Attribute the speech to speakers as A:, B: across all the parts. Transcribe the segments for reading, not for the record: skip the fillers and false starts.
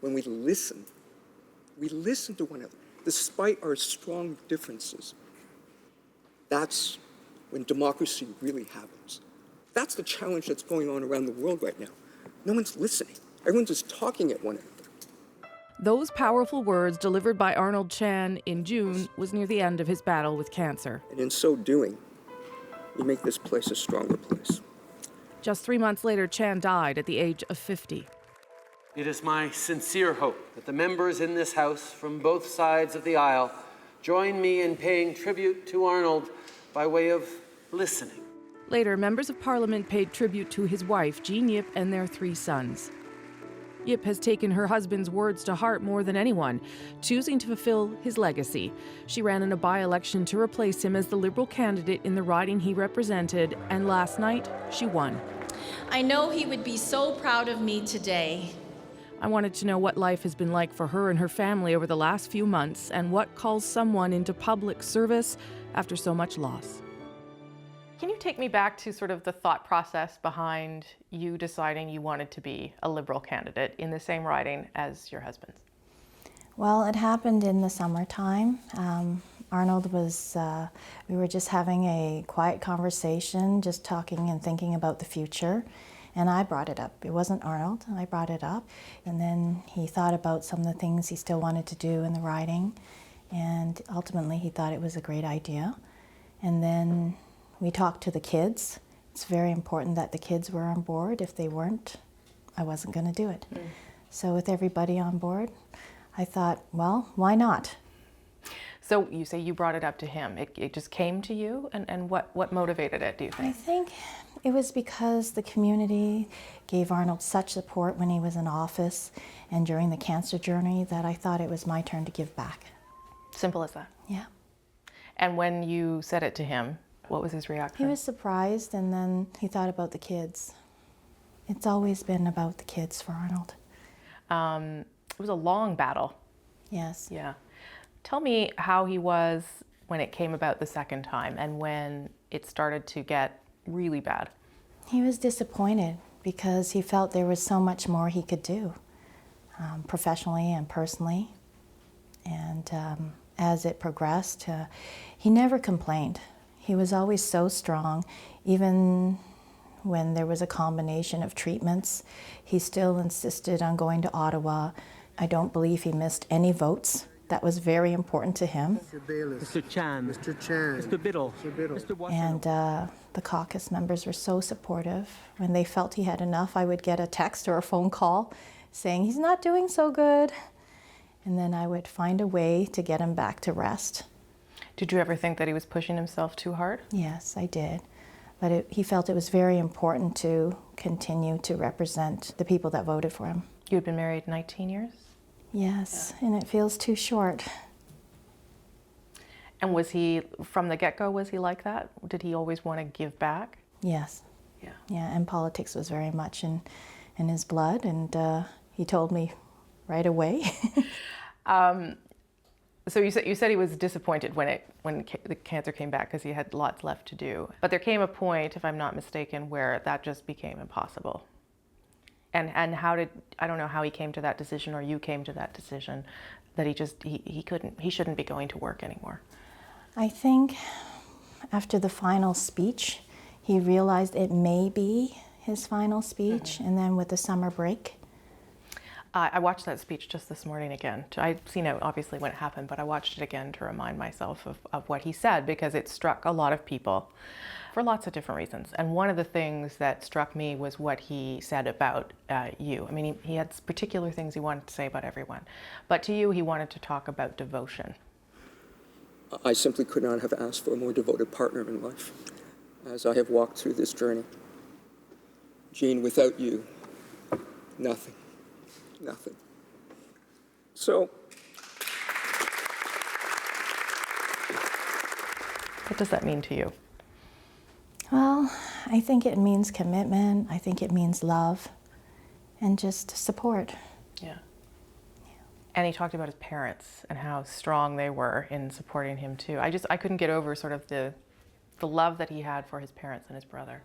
A: when we listen to one another, despite our strong differences. That's when democracy really happens. That's the challenge that's going on around the world right now. No one's listening. Everyone's just talking at one another.
B: Those powerful words delivered by Arnold Chan in June was near the end of his battle with cancer.
A: And in so doing, we make this place a stronger place.
B: Just 3 months later, Chan died at the age of 50.
C: It is my sincere hope that the members in this House from both sides of the aisle join me in paying tribute to Arnold by way of listening.
B: Later, members of Parliament paid tribute to his wife, Jean Yip, and their 3 sons. Yip has taken her husband's words to heart more than anyone, choosing to fulfill his legacy. She ran in a by-election to replace him as the Liberal candidate in the riding he represented, and last night, she won.
D: I know he would be so proud of me today.
B: I wanted to know what life has been like for her and her family over the last few months, and what calls someone into public service after so much loss.
E: Can you take me back to sort of the thought process behind you deciding you wanted to be a Liberal candidate in the same riding as your husband's?
F: Well, it happened in the summertime. Arnold was, we were just having a quiet conversation, just talking and thinking about the future. And I brought it up. It wasn't Arnold, I brought it up. And then he thought about some of the things he still wanted to do in the riding. And ultimately he thought it was a great idea. And then we talked to the kids. It's very important that the kids were on board. If they weren't, I wasn't going to do it. So with everybody on board, I thought, well, why not?
E: So you say you brought it up to him. It just came to you? And what motivated it, do you think?
F: I think it was because the community gave Arnold such support when he was in office and during the cancer journey that I thought it was my turn to give back.
E: Simple as that?
F: Yeah.
E: And when you said it to him, what was his reaction?
F: He was surprised, and then he thought about the kids. It's always been about the kids for Arnold.
E: It was a long battle.
F: Yes.
E: Yeah. Tell me how he was when it came about the second time and when it started to get really bad.
F: He was disappointed because he felt there was so much more he could do, professionally and personally. And as it progressed, he never complained. He was always so strong. Even when there was a combination of treatments, he still insisted on going to Ottawa. I don't believe he missed any votes. That was very important to him.
G: Mr. Chan, Mr. Biddle, Mr. Watson.
F: And the caucus members were so supportive. When they felt he had enough, I would get a text or a phone call saying, he's not doing so good. And then I would find a way to get him back to rest.
E: Did you ever think that he was pushing himself too hard?
F: Yes, I did. But he felt it was very important to continue to represent the people that voted for him.
E: You had been married 19 years?
F: Yes, and it feels too short.
E: And was he, from the get-go, was he like that? Did he always want to give back?
F: Yes.
E: Yeah.
F: Yeah, and politics was very much in his blood, and he told me right away.
E: So you said he was disappointed when the cancer came back because he had lots left to do. But there came a point, if I'm not mistaken, where that just became impossible. And how did, I don't know how he came to that decision, or you came to that decision, that he shouldn't be going to work anymore.
F: I think after the final speech, he realized it may be his final speech, and then with the summer break.
E: I watched that speech just this morning again. I'd seen it obviously when it happened, but I watched it again to remind myself of what he said, because it struck a lot of people for lots of different reasons. And one of the things that struck me was what he said about you. I mean, he had particular things he wanted to say about everyone. But to you, he wanted to talk about devotion.
A: I simply could not have asked for a more devoted partner in life as I have walked through this journey. Jean, without you, nothing. Nothing. So,
E: what does that mean to you?
F: Well, I think it means commitment. I think it means love and just support.
E: Yeah. And he talked about his parents and how strong they were in supporting him too. I couldn't get over sort of the love that he had for his parents and his brother.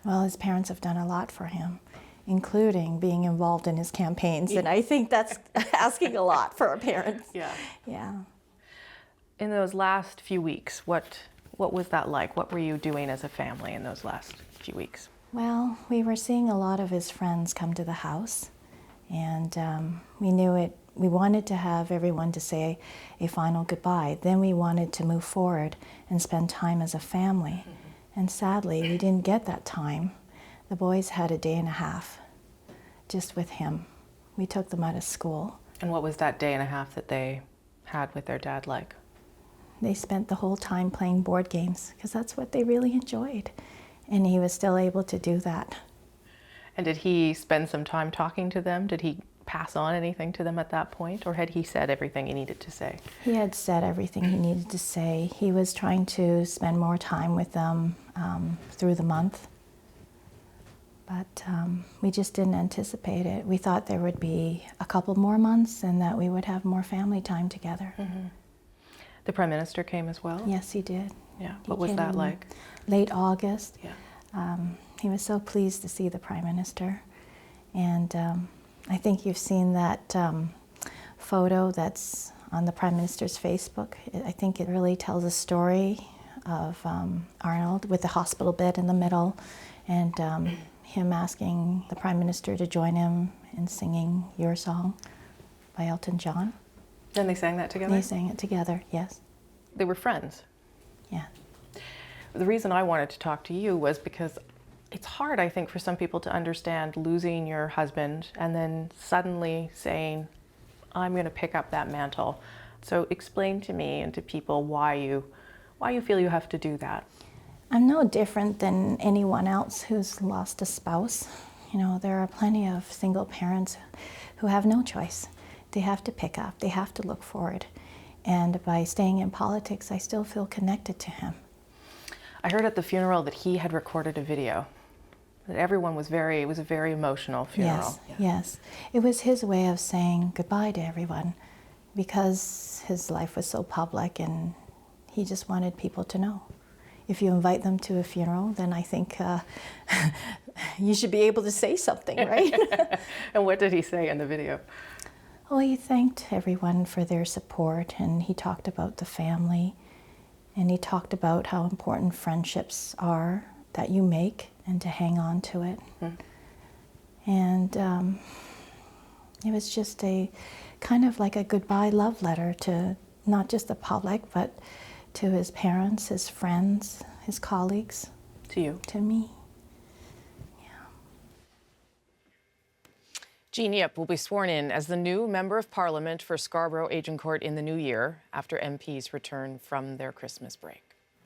F: Well, his parents have done a lot for him. including being involved in his campaigns. And I think that's asking a lot for a parent.
E: Yeah.
F: Yeah.
E: In those last few weeks, what was that like? What were you doing as a family in those last few weeks?
F: Well, we were seeing a lot of his friends come to the house, and we knew it. We wanted to have everyone to say a final goodbye. Then we wanted to move forward and spend time as a family. And sadly, we didn't get that time. The boys had a day and a half just with him. We took them out of school.
E: And what was that day and a half that they had with their dad like?
F: They spent the whole time playing board games because that's what they really enjoyed. And he was still able to do that.
E: And did he spend some time talking to them? Did he pass on anything to them at that point, or had he said everything he needed to say?
F: He had said everything he needed to say. He was trying to spend more time with them through the month, but we just didn't anticipate it. We thought there would be a couple more months and that we would have more family time together.
E: Mm-hmm. The Prime Minister came as well?
F: Yes, he did.
E: Yeah.
F: He
E: What was
F: came
E: that
F: in
E: like?
F: Late August.
E: Yeah.
F: He was so pleased to see the Prime Minister. And I think you've seen that photo that's on the Prime Minister's Facebook. I think it really tells a story of Arnold with the hospital bed in the middle, and him asking the Prime Minister to join him in singing Your Song by Elton John.
E: And they sang that together?
F: They sang it together, yes.
E: They were friends?
F: Yeah.
E: The reason I wanted to talk to you was because it's hard, I think, for some people to understand losing your husband and then suddenly saying, I'm going to pick up that mantle. So explain to me and to people why you feel you have to do that.
F: I'm no different than anyone else who's lost a spouse. You know, there are plenty of single parents who have no choice. They have to pick up, they have to look forward. And by staying in politics, I still feel connected to him.
E: I heard at the funeral that he had recorded a video. That everyone was it was a very emotional funeral.
F: Yes, yes. It was his way of saying goodbye to everyone because his life was so public and he just wanted people to know. If you invite them to a funeral, then I think you should be able to say something, right?
E: And what did he say in the video?
F: Well, he thanked everyone for their support, and he talked about the family, and he talked about how important friendships are that you make and to hang on to it. And it was just a kind of like a goodbye love letter to not just the public, but to his parents, his friends, his colleagues.
E: To you?
F: To me.
B: Jean Yip will be sworn in as the new Member of Parliament for Scarborough-Agincourt in the new year after MPs return from their Christmas break.